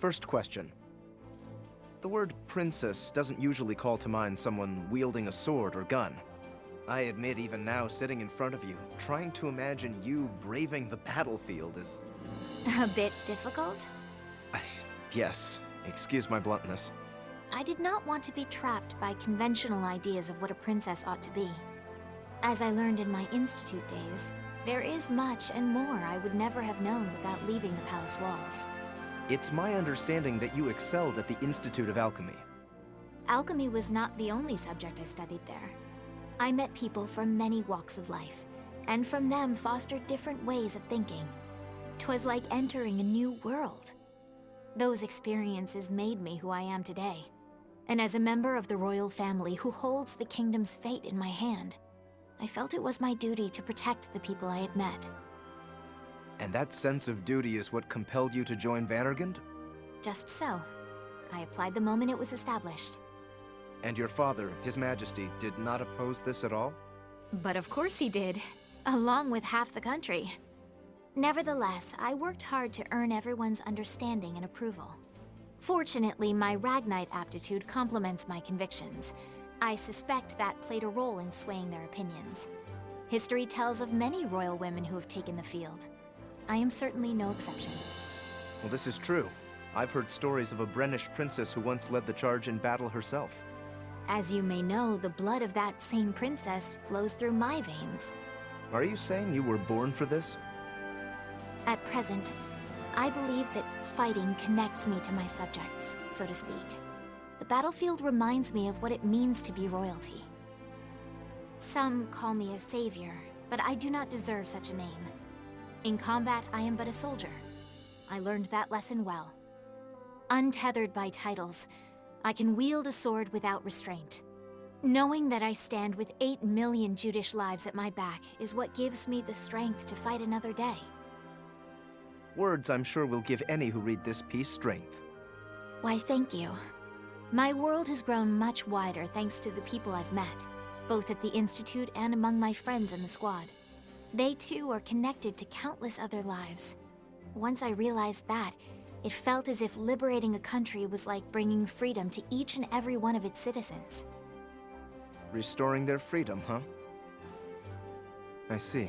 First question. The word princess doesn't usually call to mind someone wielding a sword or gun. I admit even now, sitting in front of you, trying to imagine you braving the battlefield is... A bit difficult? Yes, excuse my bluntness. I did not want to be trapped by conventional ideas of what a princess ought to be. As I learned in my institute days, there is much and more I would never have known without leaving the palace walls. It's my understanding that you excelled at the Institute of Alchemy. Alchemy was not the only subject I studied there. I met people from many walks of life, and from them fostered different ways of thinking. 'Twas like entering a new world. Those experiences made me who I am today. And as a member of the royal family who holds the kingdom's fate in my hand, I felt it was my duty to protect the people I had met. And that sense of duty is what compelled you to join Vannergund? Just so. I applied the moment it was established. And your father, His Majesty, did not oppose this at all? But of course he did, along with half the country. Nevertheless, I worked hard to earn everyone's understanding and approval. Fortunately, my Ragnite aptitude complements my convictions. I suspect that played a role in swaying their opinions. History tells of many royal women who have taken the field. I am certainly no exception. Well, this is true. I've heard stories of a Brennish princess who once led the charge in battle herself. As you may know, the blood of that same princess flows through my veins. Are you saying you were born for this? At present, I believe that fighting connects me to my subjects, so to speak. The battlefield reminds me of what it means to be royalty. Some call me a savior, but I do not deserve such a name. In combat, I am but a soldier. I learned that lesson well. Untethered by titles, I can wield a sword without restraint. Knowing that I stand with 8 million Judish lives at my back is what gives me the strength to fight another day. Words I'm sure will give any who read this piece strength. Why, thank you. My world has grown much wider thanks to the people I've met, both at the Institute and among my friends in the squad. They too are connected to countless other lives. Once I realized that, it felt as if liberating a country was like bringing freedom to each and every one of its citizens. Restoring their freedom, huh? I see.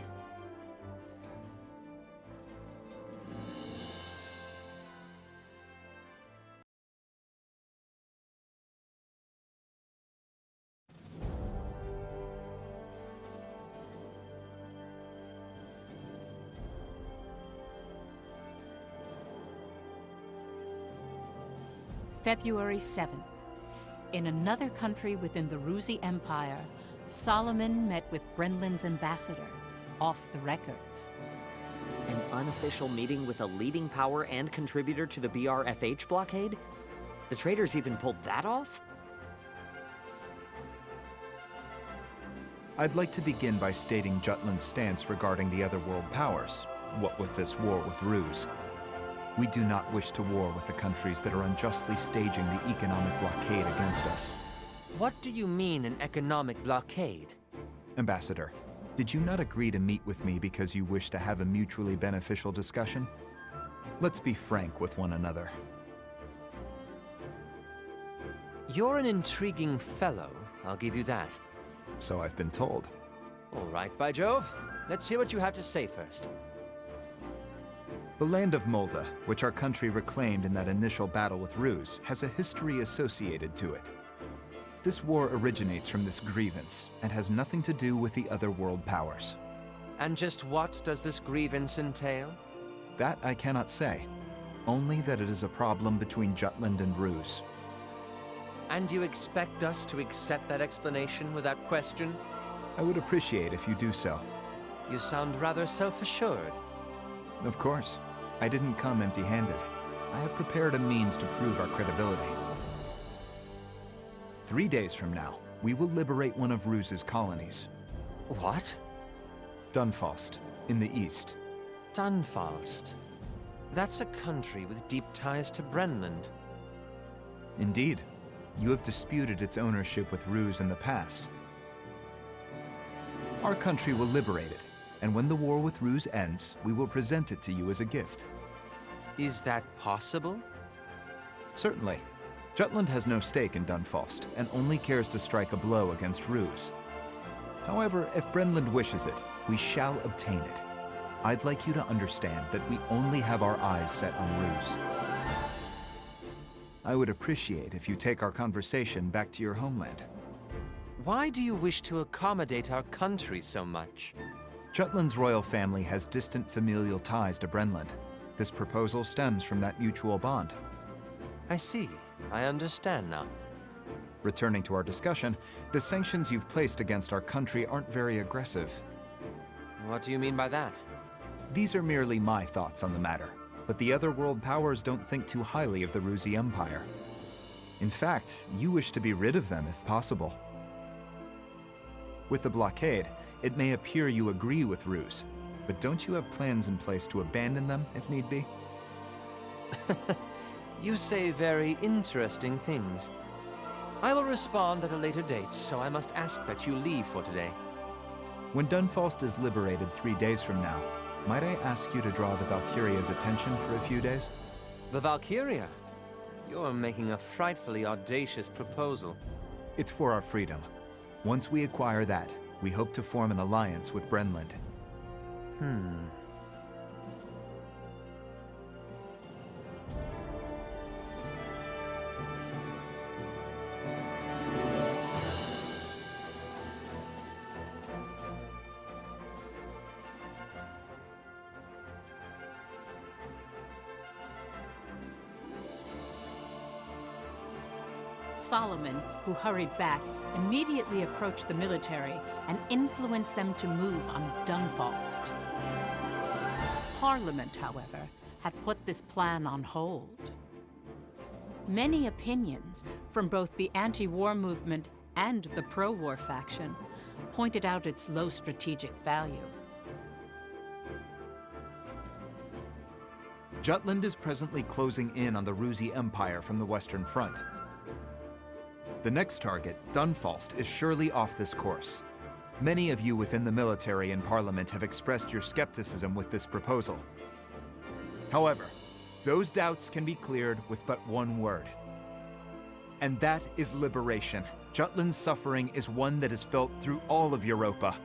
February 7th. In another country within the Ruzi Empire, Solomon met with Brenlin's ambassador, off the records. An unofficial meeting with a leading power and contributor to the BRFH blockade? The traitors even pulled that off? I'd like to begin by stating Jutland's stance regarding the other world powers, what with this war with Ruse. We do not wish to war with the countries that are unjustly staging the economic blockade against us. What do you mean, an economic blockade? Ambassador, did you not agree to meet with me because you wish to have a mutually beneficial discussion? Let's be frank with one another. You're an intriguing fellow, I'll give you that. So I've been told. All right, by Jove. Let's hear what you have to say first. The land of Molda, which our country reclaimed in that initial battle with Ruse, has a history associated to it. This war originates from this grievance, and has nothing to do with the other world powers. And just what does this grievance entail? That I cannot say. Only that it is a problem between Jutland and Ruse. And you expect us to accept that explanation without question? I would appreciate if you do so. You sound rather self-assured. Of course. I didn't come empty-handed. I have prepared a means to prove our credibility. 3 days from now, we will liberate one of Ruse's colonies. What? Dunfalst, in the east. Dunfalst. That's a country with deep ties to Brenland. Indeed. You have disputed its ownership with Ruse in the past. Our country will liberate it, and when the war with Ruse ends, we will present it to you as a gift. Is that possible? Certainly. Jutland has no stake in Dunfalst, and only cares to strike a blow against Ruse. However, if Brenland wishes it, we shall obtain it. I'd like you to understand that we only have our eyes set on Ruse. I would appreciate if you take our conversation back to your homeland. Why do you wish to accommodate our country so much? Jutland's royal family has distant familial ties to Brenland. This proposal stems from that mutual bond. I see. I understand now. Returning to our discussion, the sanctions you've placed against our country aren't very aggressive. What do you mean by that? These are merely my thoughts on the matter, but the other world powers don't think too highly of the Ruse Empire. In fact, you wish to be rid of them if possible. With the blockade, it may appear you agree with Ruse, but don't you have plans in place to abandon them if need be? You say very interesting things. I will respond at a later date, so I must ask that you leave for today. When Dunfalst is liberated 3 days from now, might I ask you to draw the Valkyria's attention for a few days? The Valkyria? You're making a frightfully audacious proposal. It's for our freedom. Once we acquire that, we hope to form an alliance with Brenland. Solomon, who hurried back, immediately approached the military and influenced them to move on Dunfalst. Parliament, however, had put this plan on hold. Many opinions from both the anti-war movement and the pro-war faction pointed out its low strategic value. Jutland is presently closing in on the Ruse Empire from the Western Front. The next target, Dunfalst, is surely off this course. Many of you within the military and Parliament have expressed your skepticism with this proposal. However, those doubts can be cleared with but one word. And that is liberation. Jutland's suffering is one that is felt through all of Europa.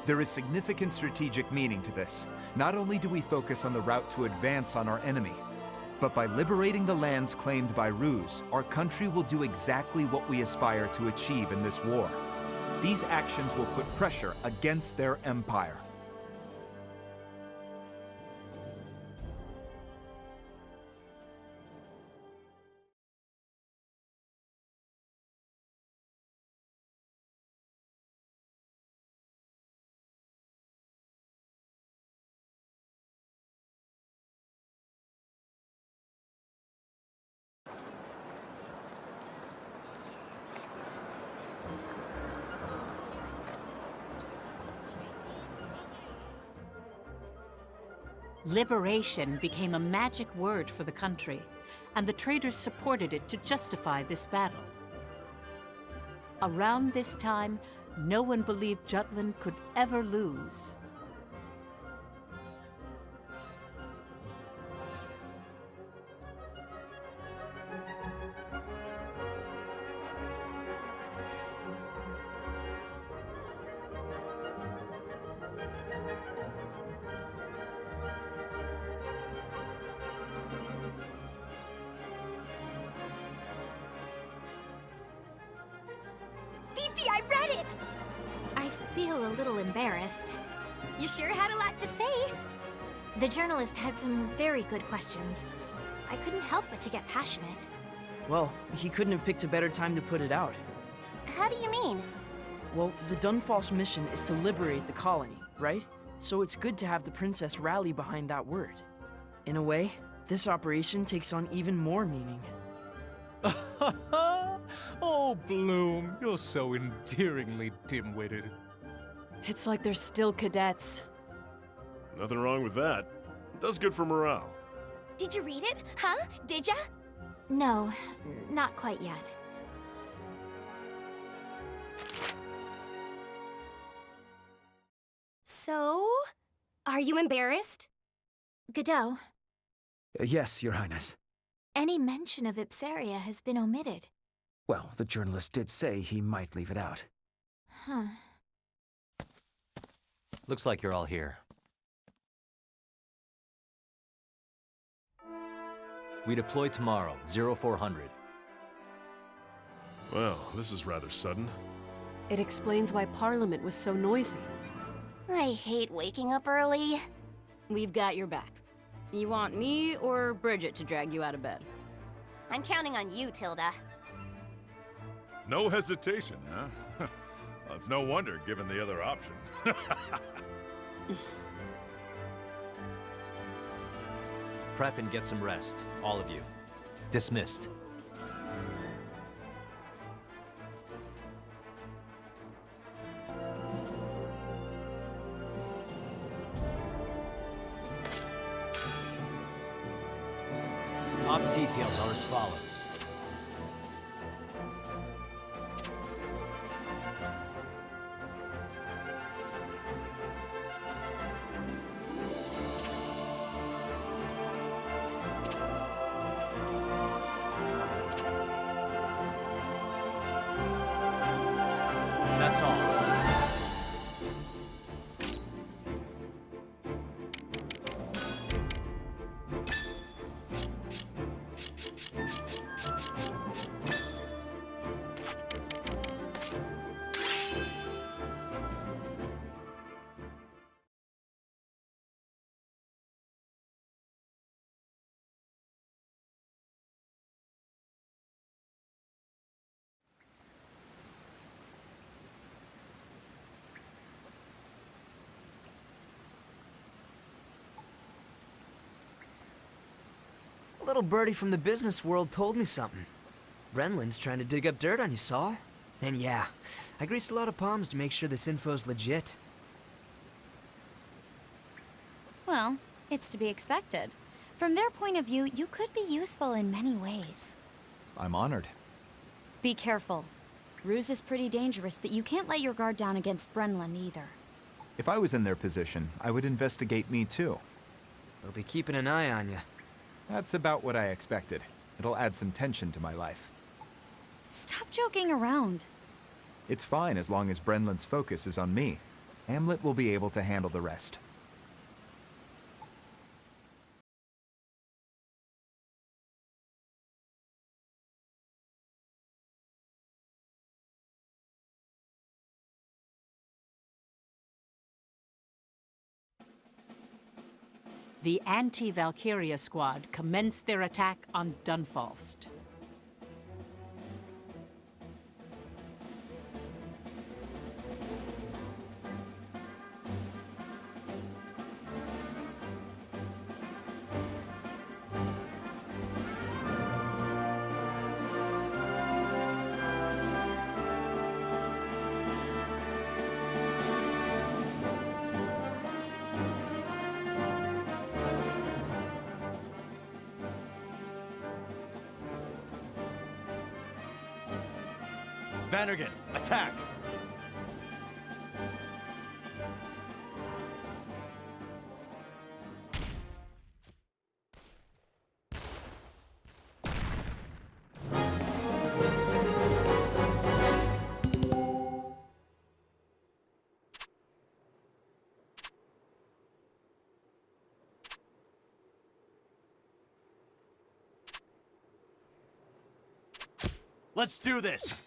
There is significant strategic meaning to this. Not only do we focus on the route to advance on our enemy, but by liberating the lands claimed by Ruse, our country will do exactly what we aspire to achieve in this war. These actions will put pressure against their empire. Liberation became a magic word for the country, and the traders supported it to justify this battle. Around this time, no one believed Jutland could ever lose. I read it! I feel a little embarrassed. You sure had a lot to say. The journalist had some very good questions. I couldn't help but to get passionate. Well, he couldn't have picked a better time to put it out. How do you mean? Well, the Dunfalst mission is to liberate the colony, right? So it's good to have the princess rally behind that word. In a way, this operation takes on even more meaning. Oh, Bloom, you're so endearingly dim-witted. It's like they're still cadets. Nothing wrong with that. It does good for morale. Did you read it? Huh? Did ya? No, not quite yet. So, are you embarrassed? Godot, Yes, Your Highness. Any mention of Ipsaria has been omitted. Well, the journalist did say he might leave it out. Huh. Looks like you're all here. We deploy tomorrow, 0400. Well, this is rather sudden. It explains why Parliament was so noisy. I hate waking up early. We've got your back. You want me or Bridget to drag you out of bed? I'm counting on you, Tilda. No hesitation, huh? Well, it's no wonder, given the other option. Prep and get some rest, all of you. Dismissed. Op details are as follows. That's all. A little birdie from the business world told me something. Brenlin's trying to dig up dirt on you, Saul. And yeah, I greased a lot of palms to make sure this info's legit. Well, it's to be expected. From their point of view, you could be useful in many ways. I'm honored. Be careful. Ruse is pretty dangerous, but you can't let your guard down against Brenlin either. If I was in their position, I would investigate me too. They'll be keeping an eye on you. That's about what I expected. It'll add some tension to my life. Stop joking around. It's fine as long as Brenlin's focus is on me. Hamlet will be able to handle the rest. The anti-Valkria squad commenced their attack on Dunfalst. Vannergan, attack! Let's do this!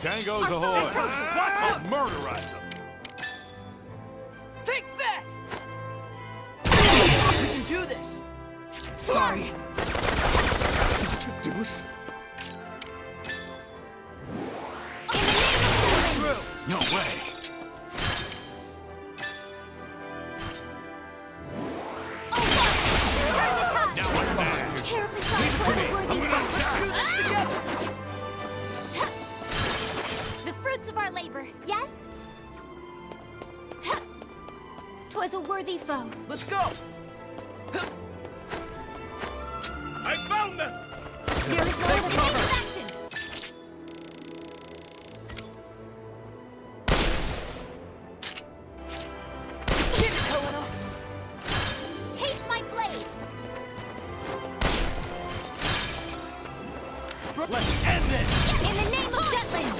Tango's ahoy! I'll murderize them! Take that! We can do this! Sorry. Deuce? No way! Terribly sorry, was a worthy foe. The fruits of our labor, yes? 'Twas a worthy foe. Let's go! There is no limitation action! Get it, Helena! Taste my blade! Let's end this! In the name of Jetland!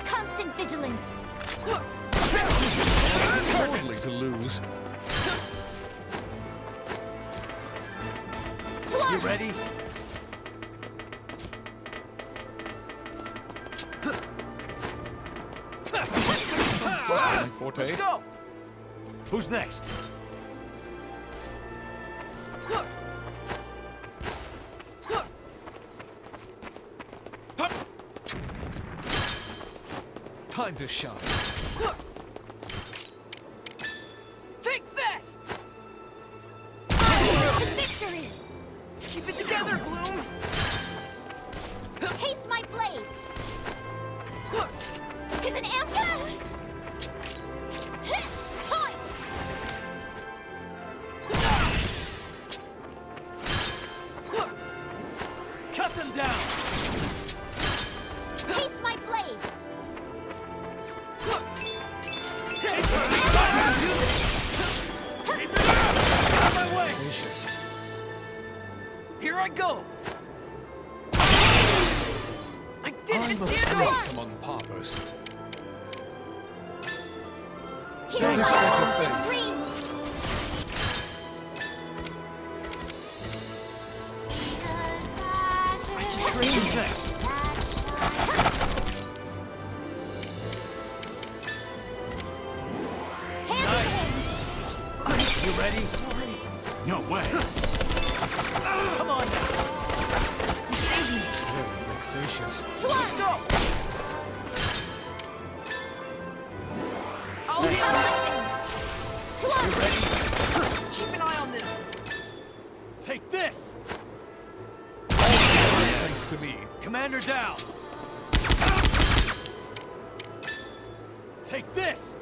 Constant vigilance! Hardly to lose. To arms! You ready? My forte. Let's go! Who's next? Time to shine. Take that! Victory! Keep it together, Bloom! Taste my blade! 'Tis an amka! Point! Cut them down! Taste my blade! Out of my way! Vexatious. Here I go! I did I'm it! a Damn prince it! among paupers. Here Thanks comes for the defense. dreams! Who's next? You ready? Sorry. No way! Come on now! Very vexatious. To arms! Go! I'll To hit you! arms! Ready? Keep an eye on them! Take this! Thanks to me. Commander down! Take this!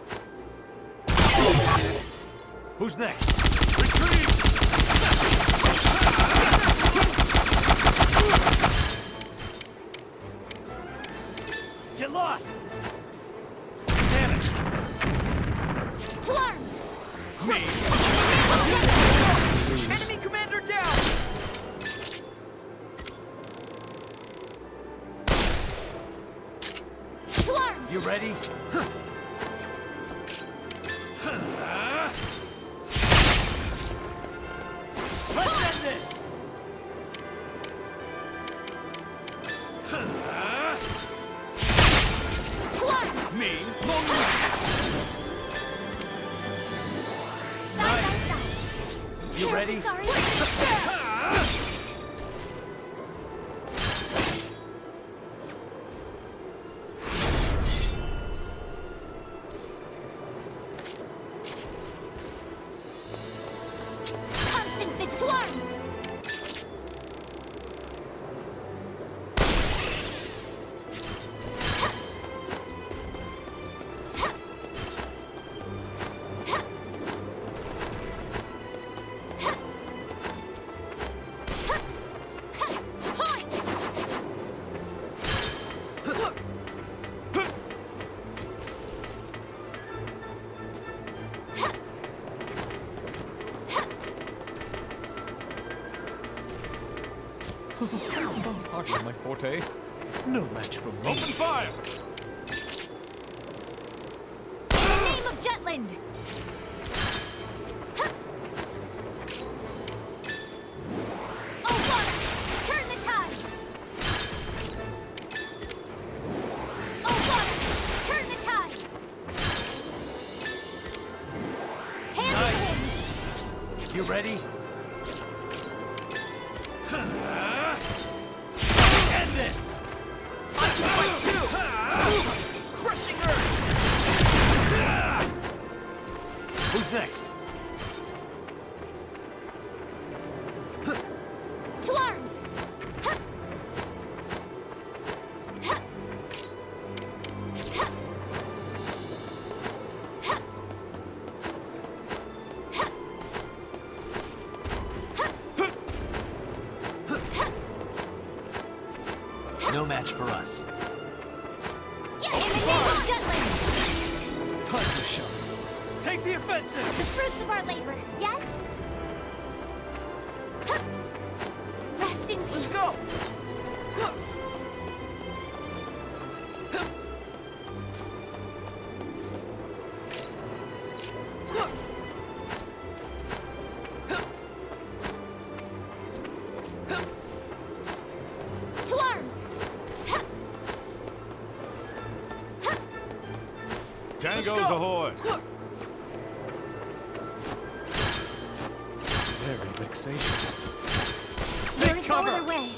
Who's next? Retreat! Get lost! Damage! To arms! Me! Enemy commander down! To arms! You ready? Let's end this! To arms! Me! Side by side! You ready? Sorry! Constant vigil! To arms! Point! Hardly my forte. No match for me. Open fire! In the name of Jetland! Oh, water! Turn the tides! Oh, water! Turn the tides! Hand in hand! You ready? End this! I can fight too! Crushing earth! Who's next? To arms! No match for us. In the name of Jutland! Time to show. Take the offensive! The fruits of our labor, yes? Huh. Rest in peace. Let's go! To arms! Tangos ahoy! Very vexatious. There is no other way.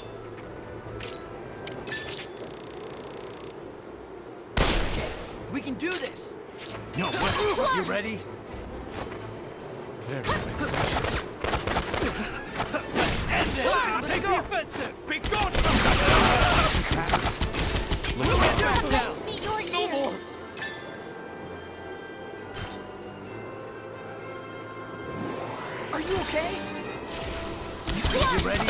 We can do this! No, what? You ready? Very vexatious. Let's end this! Take the offensive! Be gone! Lend me your ears. Are you okay? You ready?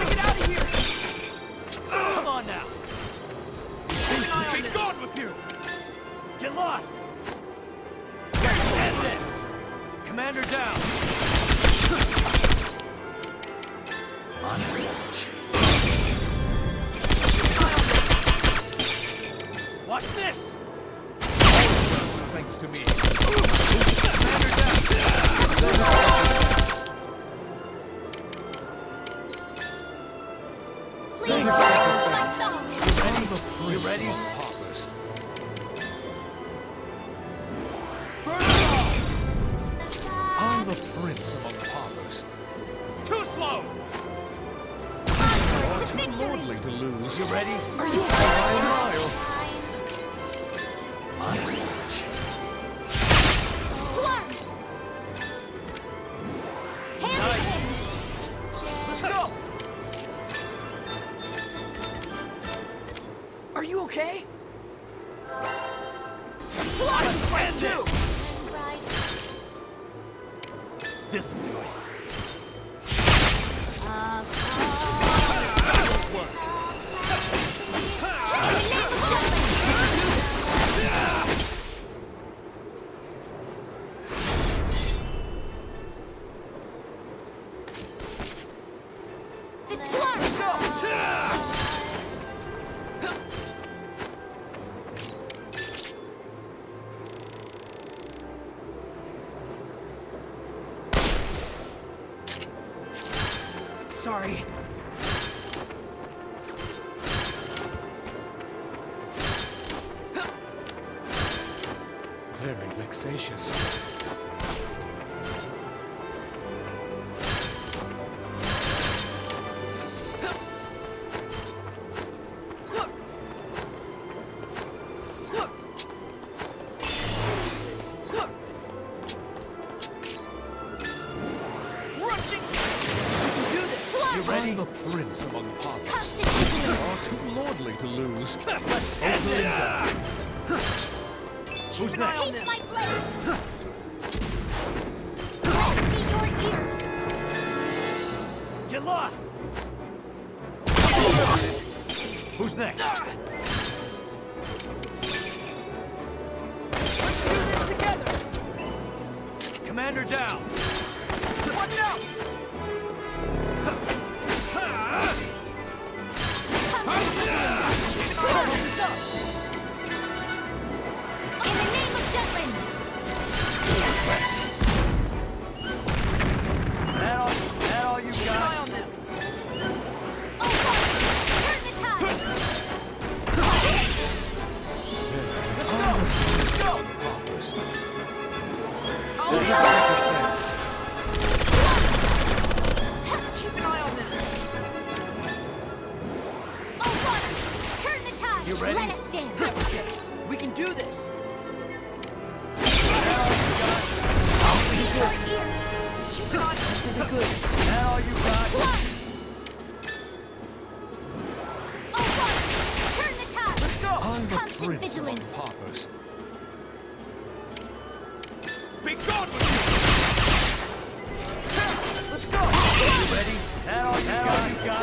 Get out of here! Come on now! Be gone with you! Get lost! Let's end this! Commander down! Honest search. Watch this! Thanks to me. Commander down! Please listen to my song. You ready? Heartless. I'm a prince among paupers. Too slow! Onward to Too victory. lordly to lose. You ready? Are you Honest search. To arms! Hand in hand! Let's go! Are you okay? To arms! End this! Right. This'll do it. It's to arms! Sorry. Very vexatious. Rushing! We can do this! You ready? I'm a prince among paupers. Constant vigilance! Are too lordly to lose. Let's end this! Who's Keep an eye next? on Taste them. my blade! Lend me your ears! Get lost! Who's next? Let's do this together! Commander down! Watch out! Constant vigilance! To arms! In the name of Jutland! That all you Keep an eye got? on them! Oh, Father, turn the tide! Let's go! Let's go! Paupers. I'll That be is out! self-defense. Keep an eye on them! Oh, Father, turn the tide! You ready? Let us dance! Okay, we can do this! Use your ears! Keep an eye. This isn't good. That all you To got? arms! Oh, Father, turn the tide! Let's go! I'm a Constant prince among vigilance! paupers. Be gone with Let's go! you! Ready? That all you got?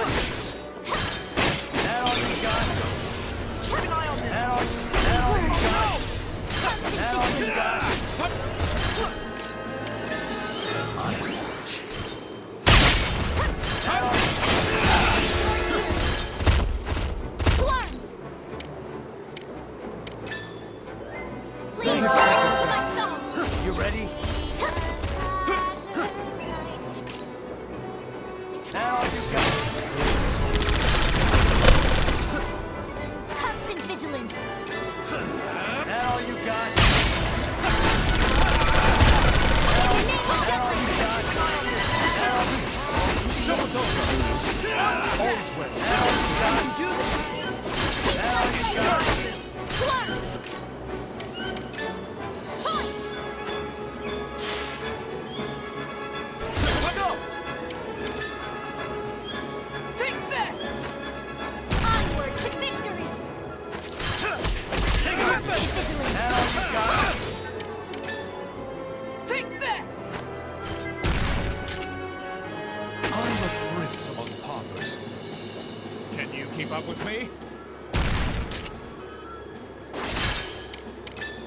keep up with me?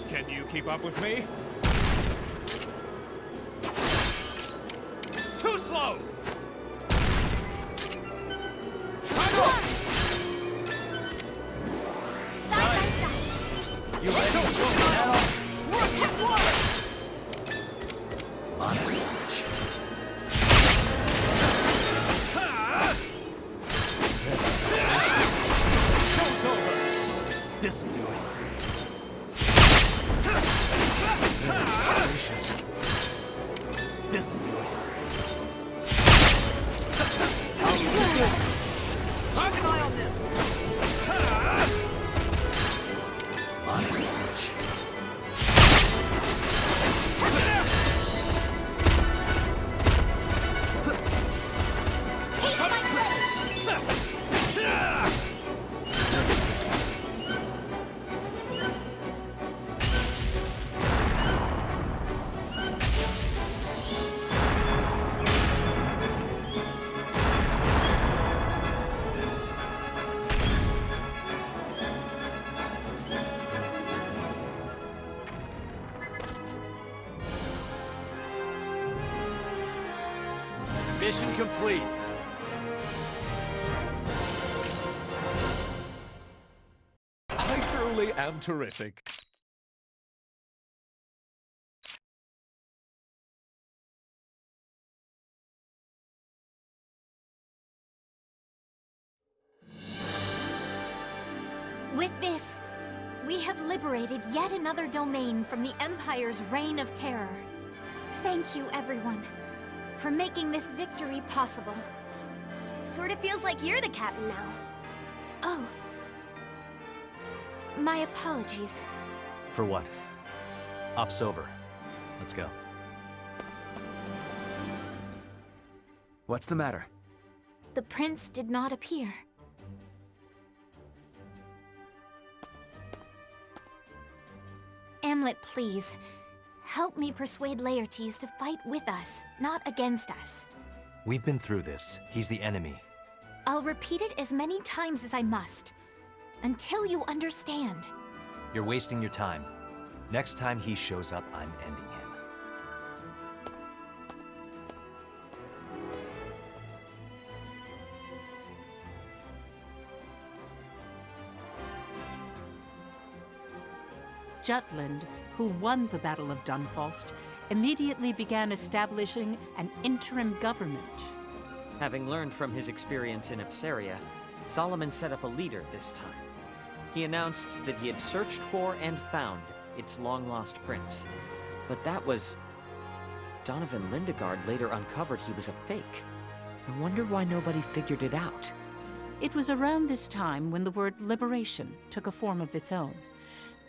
Can you keep up with me? Too slow! Side by side. You ready? Work at one! Honest search. Show's over! This'll do it. This'll do it. Try on them. Honest search. Taste my blade! Mission complete. I truly am terrific. With this, we have liberated yet another domain from the Empire's reign of terror. Thank you, everyone, for making this victory possible. Sort of feels like you're the captain now. Oh. My apologies. For what? Op's over. Let's go. What's the matter? The prince did not appear. Amlet, please. Help me persuade Laertes to fight with us, not against us. We've been through this. He's the enemy. I'll repeat it as many times as I must, until you understand. You're wasting your time. Next time he shows up, I'm ending him. Jutland, who won the Battle of Dunfalst, immediately began establishing an interim government. Having learned from his experience in Ipsaria, Solomon set up a leader this time. He announced that he had searched for and found its long-lost prince. But that was... Donovan Lindegard later uncovered he was a fake. I wonder why nobody figured it out. It was around this time when the word liberation took a form of its own.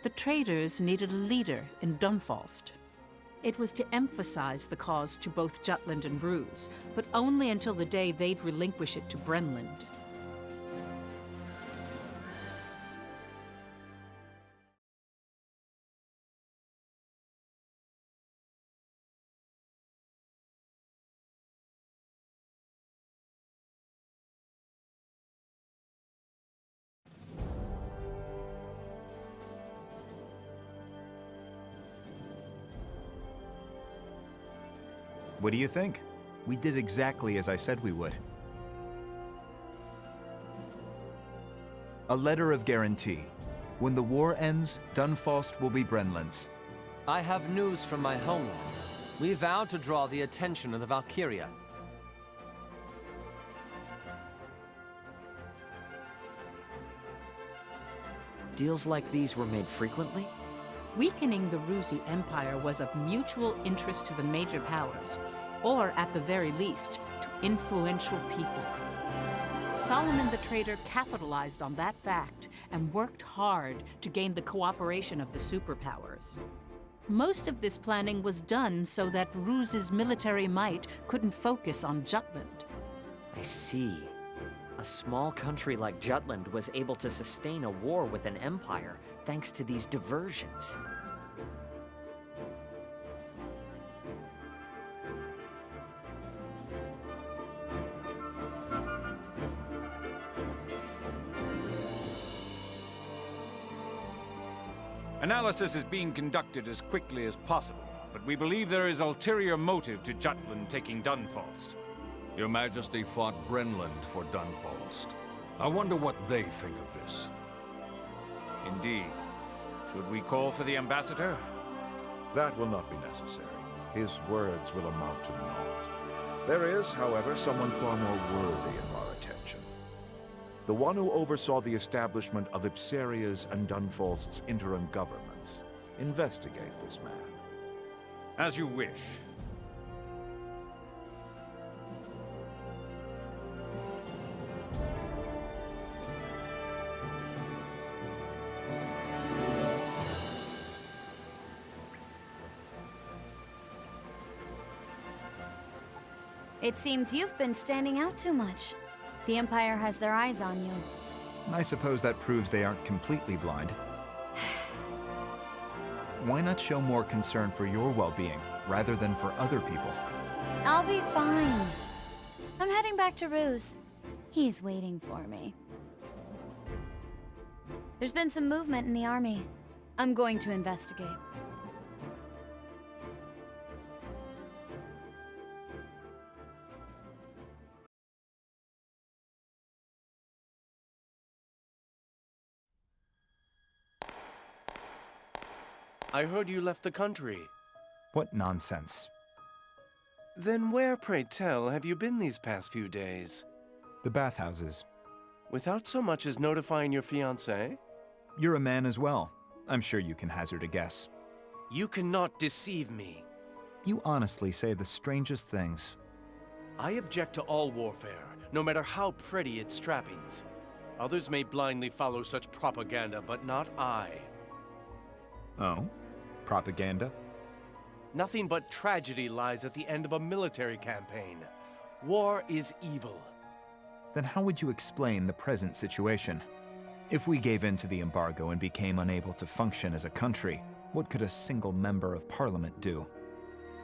The traders needed a leader in Dunfalst. It was to emphasize the cause to both Jutland and Ruse, but only until the day they'd relinquish it to Brenland. What do you think? We did exactly as I said we would. A letter of guarantee. When the war ends, Dunfalst will be Brenland's. I have news from my homeland. We vow to draw the attention of the Valkria. Deals like these were made frequently? Weakening the Rusi Empire was of mutual interest to the major powers, or at the very least, to influential people. Solomon the Trader capitalized on that fact and worked hard to gain the cooperation of the superpowers. Most of this planning was done so that Ruse's military might couldn't focus on Jutland. I see. A small country like Jutland was able to sustain a war with an empire thanks to these diversions. Analysis is being conducted as quickly as possible, but we believe there is ulterior motive to Jutland taking Dunfalst. Your Majesty fought Brenland for Dunfalst. I wonder what they think of this. Indeed. Should we call for the ambassador? That will not be necessary. His words will amount to naught. There is, however, someone far more worthy of our attention. The one who oversaw the establishment of Ipseria's and Dunfalst's interim governments. Investigate this man. As you wish. It seems you've been standing out too much. The Empire has their eyes on you. I suppose that proves they aren't completely blind. Why not show more concern for your well-being, rather than for other people? I'll be fine. I'm heading back to Ruse. He's waiting for me. There's been some movement in the army. I'm going to investigate. I heard you left the country. What nonsense. Then where, pray tell, have you been these past few days? The bathhouses. Without so much as notifying your fiancée? You're a man as well. I'm sure you can hazard a guess. You cannot deceive me. You honestly say the strangest things. I object to all warfare, no matter how pretty its trappings. Others may blindly follow such propaganda, but not I. Oh? Propaganda? Nothing but tragedy lies at the end of a military campaign. War is evil. Then how would you explain the present situation? If we gave in to the embargo and became unable to function as a country, what could a single member of parliament do?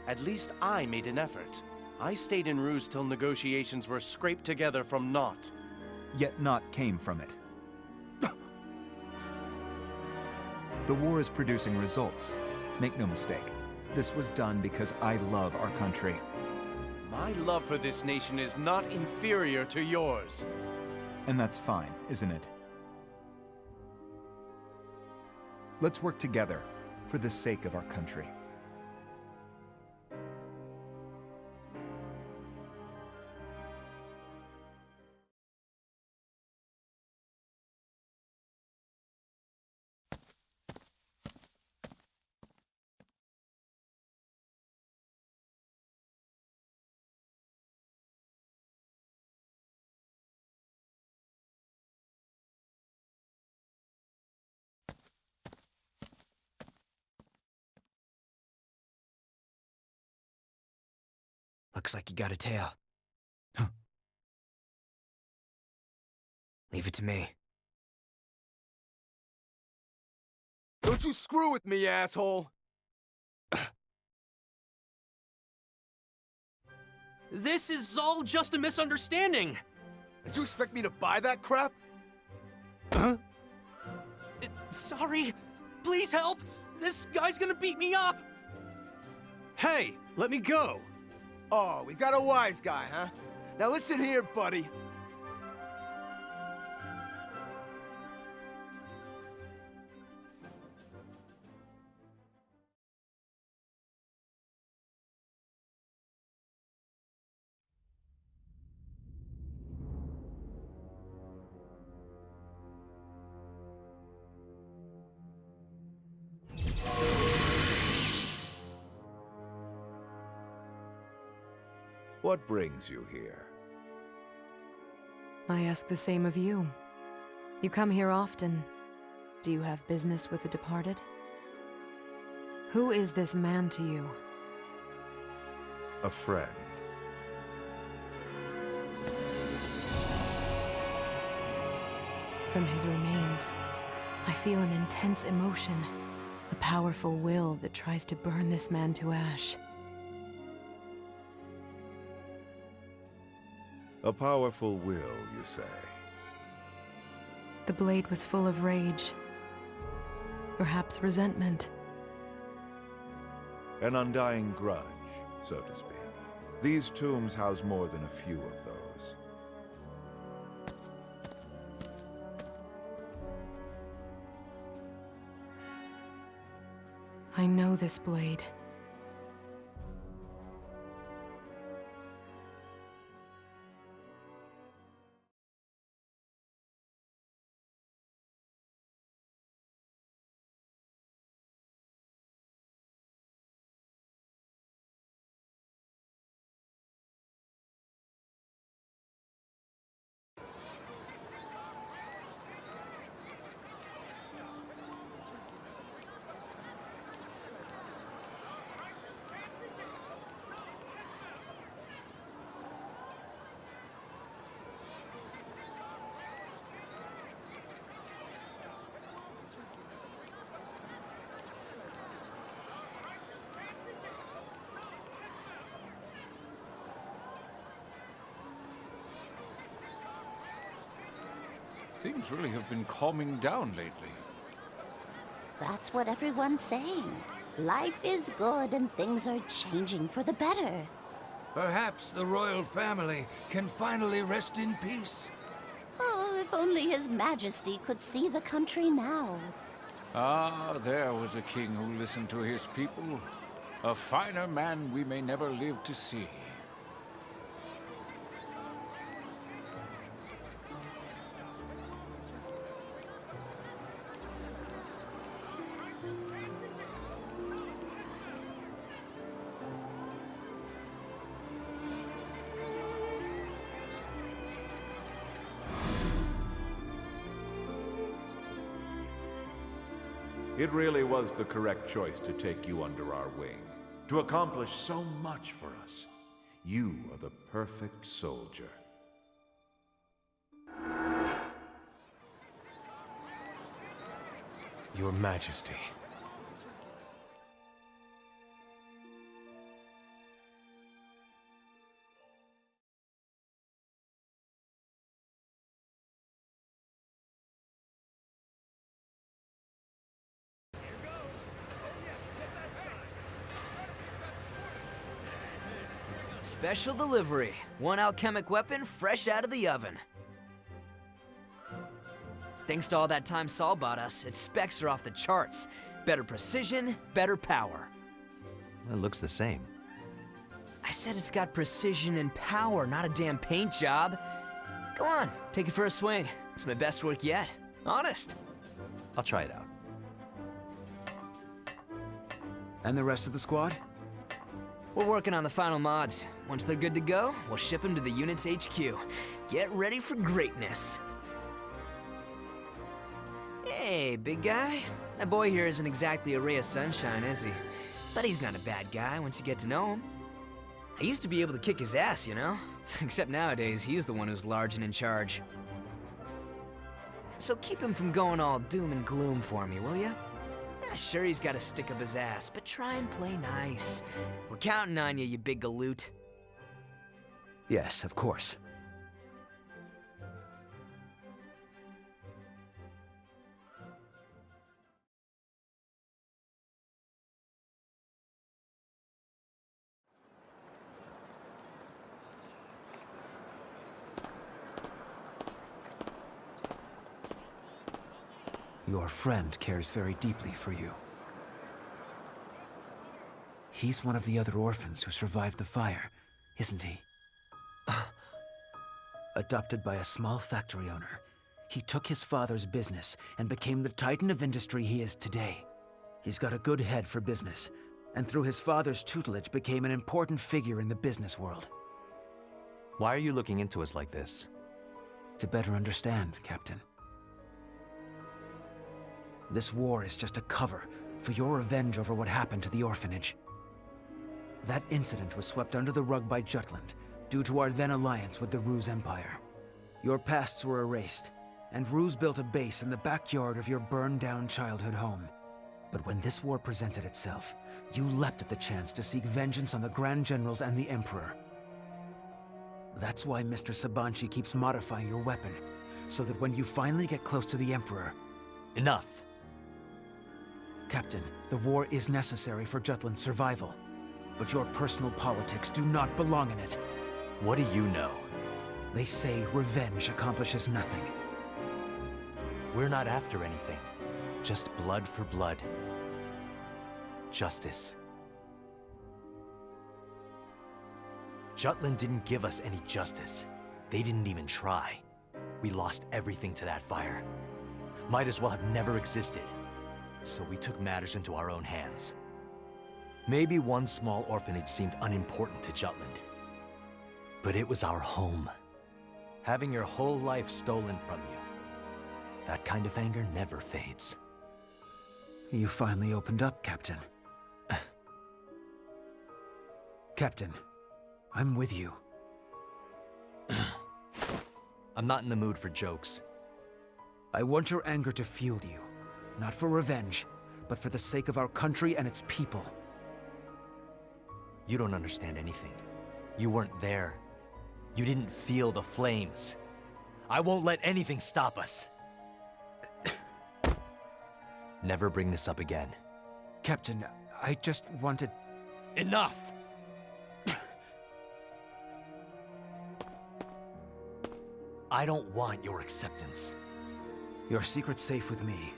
At least I made an effort. I stayed in Ruse till negotiations were scraped together from naught. Yet naught came from it. The war is producing results. Make no mistake. This was done because I love our country. My love for this nation is not inferior to yours. And that's fine, isn't it? Let's work together for the sake of our country. Looks like you got a tail. Huh. Leave it to me. Don't you screw with me, asshole! This is all just a misunderstanding! Did you expect me to buy that crap? Huh? Sorry. Please help! This guy's gonna beat me up! Hey, let me go! Oh, we've got a wise guy, huh? Now listen here, buddy. What brings you here? I ask the same of you. You come here often. Do you have business with the departed? Who is this man to you? A friend. From his remains, I feel an intense emotion. A powerful will that tries to burn this man to ash. A powerful will, you say? The blade was full of rage. Perhaps resentment. An undying grudge, so to speak. These tombs house more than a few of those. I know this blade. Things really have been calming down lately. That's what everyone's saying. Life is good and things are changing for the better. Perhaps the royal family can finally rest in peace. Oh, if only His Majesty could see the country now. Ah, there was a king who listened to his people. A finer man we may never live to see. It really was the correct choice to take you under our wing, to accomplish so much for us. You are the perfect soldier. Your Majesty. Special delivery. One alchemic weapon fresh out of the oven. Thanks to all that time Saul bought us, its specs are off the charts. Better precision, better power. It looks the same. I said it's got precision and power, not a damn paint job. Go on, take it for a swing. It's my best work yet. Honest. I'll try it out. And the rest of the squad? We're working on the final mods. Once they're good to go, we'll ship them to the unit's HQ. Get ready for greatness. Hey, big guy. That boy here isn't exactly a ray of sunshine, is he? But he's not a bad guy once you get to know him. I used to be able to kick his ass, you know? Except nowadays, he's the one who's large and in charge. So keep him from going all doom and gloom for me, will ya? Yeah, sure, he's got to stick up his ass, but try and play nice. We're counting on you, you big galoot. Yes, of course. Your friend cares very deeply for you. He's one of the other orphans who survived the fire, isn't he? Adopted by a small factory owner, he took his father's business and became the titan of industry he is today. He's got a good head for business, and through his father's tutelage became an important figure in the business world. Why are you looking into us like this? To better understand, Captain. This war is just a cover for your revenge over what happened to the orphanage. That incident was swept under the rug by Jutland due to our then alliance with the Ruse Empire. Your pasts were erased, and Ruse built a base in the backyard of your burned-down childhood home. But when this war presented itself, you leapt at the chance to seek vengeance on the Grand Generals and the Emperor. That's why Mr. Sabanci keeps modifying your weapon, so that when you finally get close to the Emperor... Enough! Captain, the war is necessary for Jutland's survival. But your personal politics do not belong in it. What do you know? They say revenge accomplishes nothing. We're not after anything. Just blood for blood. Justice. Jutland didn't give us any justice. They didn't even try. We lost everything to that fire. Might as well have never existed. So we took matters into our own hands. Maybe one small orphanage seemed unimportant to Jutland. But it was our home. Having your whole life stolen from you. That kind of anger never fades. You finally opened up, Captain. Captain, I'm with you. I'm not in the mood for jokes. I want your anger to fuel you. Not for revenge, but for the sake of our country and its people. You don't understand anything. You weren't there. You didn't feel the flames. I won't let anything stop us. Never bring this up again. Captain, I just wanted... Enough! I don't want your acceptance. Your secret's safe with me.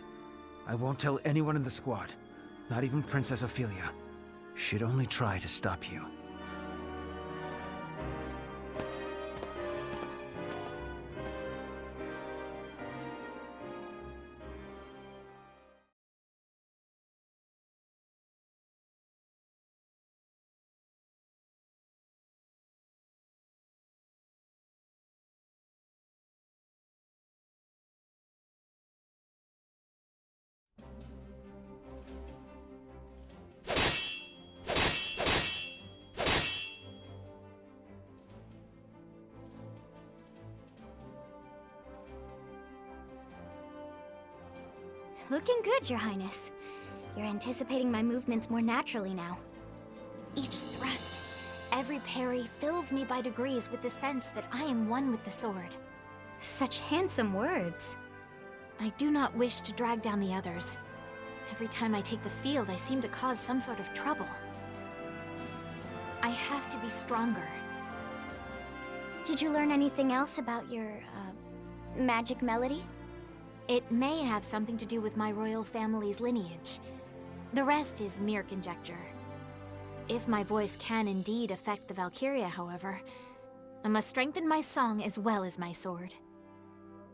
I won't tell anyone in the squad, not even Princess Ophelia. She'd only try to stop you. Looking good, Your Highness. You're anticipating my movements more naturally now. Each thrust, every parry fills me by degrees with the sense that I am one with the sword. Such handsome words. I do not wish to drag down the others. Every time I take the field, I seem to cause some sort of trouble. I have to be stronger. Did you learn anything else about your, magic melody? It may have something to do with my royal family's lineage. The rest is mere conjecture. If my voice can indeed affect the Valkyria, however, I must strengthen my song as well as my sword.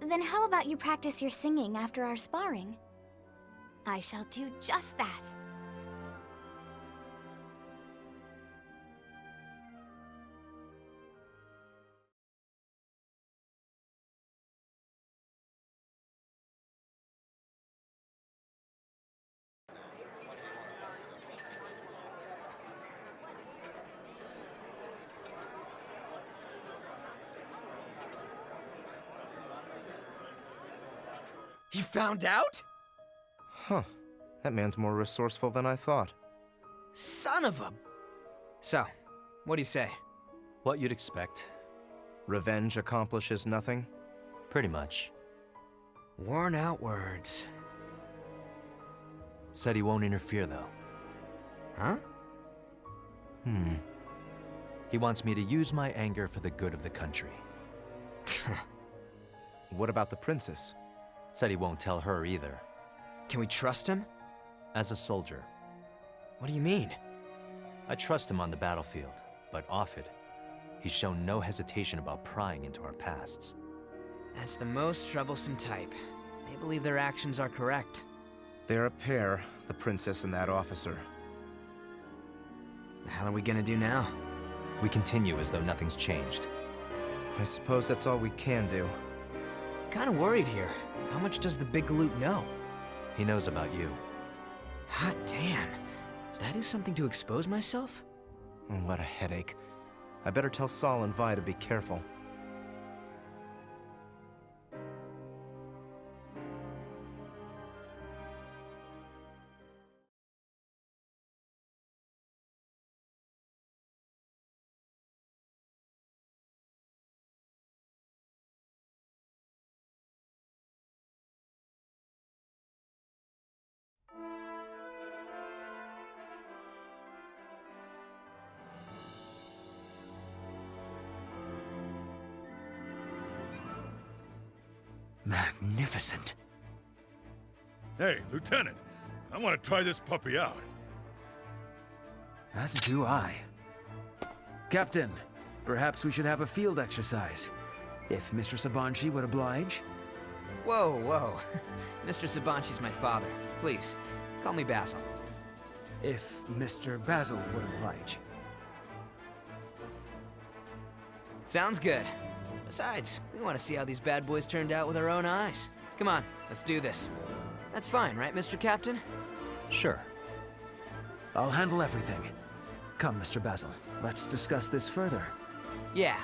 Then how about you practice your singing after our sparring? I shall do just that. You found out? Huh. That man's more resourceful than I thought. Son of a... So, what do you say? What you'd expect. Revenge accomplishes nothing? Pretty much. Worn out words. Said he won't interfere, though. Huh? He wants me to use my anger for the good of the country. What about the princess? Said he won't tell her either. Can we trust him? As a soldier. What do you mean? I trust him on the battlefield, but off it, he's shown no hesitation about prying into our pasts. That's the most troublesome type. They believe their actions are correct. They're a pair, the princess and that officer. The hell are we gonna do now? We continue as though nothing's changed. I suppose that's all we can do. Kinda worried here. How much does the big galoot know? He knows about you. Hot damn. Did I do something to expose myself? Oh, what a headache. I better tell Saul and Vi to be careful. Magnificent. Hey, Lieutenant, I want to try this puppy out. As do I. Captain, perhaps we should have a field exercise. If Mr. Sabanchi would oblige. Whoa, whoa. Mr. Sabanchi's my father. Please, call me Basil. If Mr. Basil would oblige. Sounds good. Besides, we want to see how these bad boys turned out with our own eyes. Come on, let's do this. That's fine, right, Mr. Captain? Sure. I'll handle everything. Come, Mr. Basil. Let's discuss this further. Yeah.